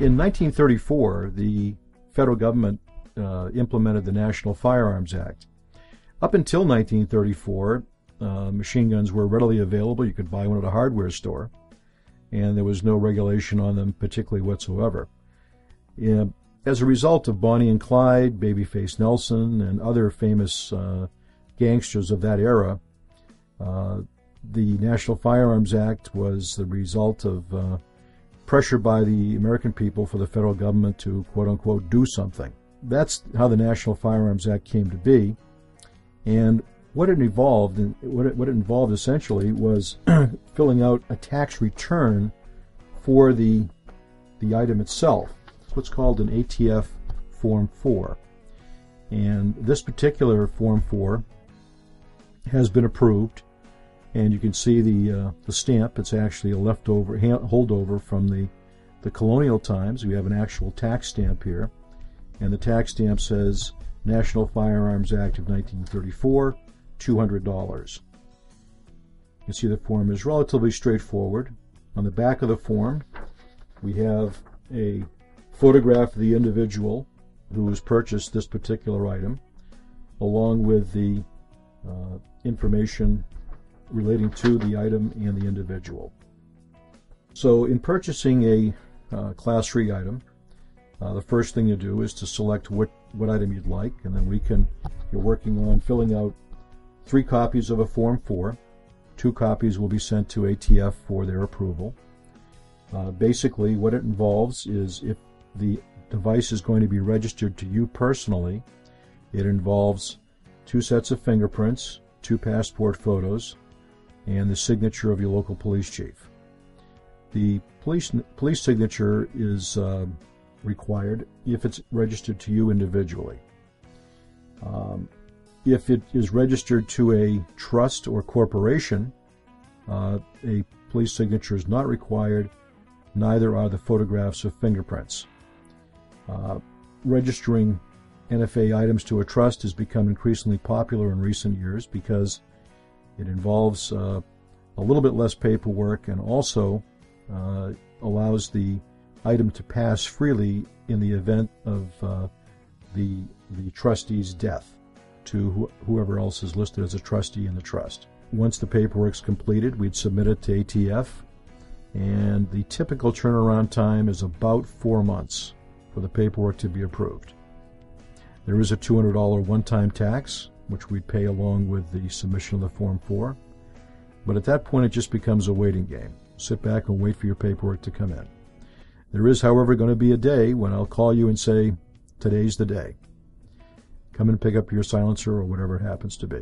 In 1934, the federal government implemented the National Firearms Act. Up until 1934, machine guns were readily available. You could buy one at a hardware store, and there was no regulation on them particularly whatsoever. As a result of Bonnie and Clyde, Babyface Nelson, and other famous gangsters of that era, the National Firearms Act was the result of pressure by the American people for the federal government to, quote-unquote, do something. That's how the National Firearms Act came to be. And what it involved essentially was filling out a tax return for the item itself. It's what's called an ATF Form 4. And this particular Form 4 has been approved, and you can see the stamp. It's actually a leftover, holdover from the colonial times. We have an actual tax stamp here, and the tax stamp says National Firearms Act of 1934, $200. You can see the form is relatively straightforward. On the back of the form, we have a photograph of the individual who has purchased this particular item, along with the information relating to the item and the individual. So in purchasing a Class 3 item, the first thing you do is to select what item you'd like, and then you're working on filling out 3 copies of a Form 4. 2 copies will be sent to ATF for their approval. Basically, what it involves is, if the device is going to be registered to you personally, it involves 2 sets of fingerprints, 2 passport photos, and the signature of your local police chief. The police signature is required if it's registered to you individually. If it is registered to a trust or corporation, a police signature is not required, neither are the photographs or fingerprints. Registering NFA items to a trust has become increasingly popular in recent years because it involves a little bit less paperwork, and also allows the item to pass freely in the event of the trustee's death to whoever else is listed as a trustee in the trust. Once the paperwork's completed, we'd submit it to ATF, and the typical turnaround time is about 4 months for the paperwork to be approved. There is a $200 one-time tax, which we'd pay along with the submission of the Form 4, but at that point it just becomes a waiting game. Sit back and wait for your paperwork to come in. There is, however, going to be a day when I'll call you and say, today's the day. Come and pick up your silencer or whatever it happens to be.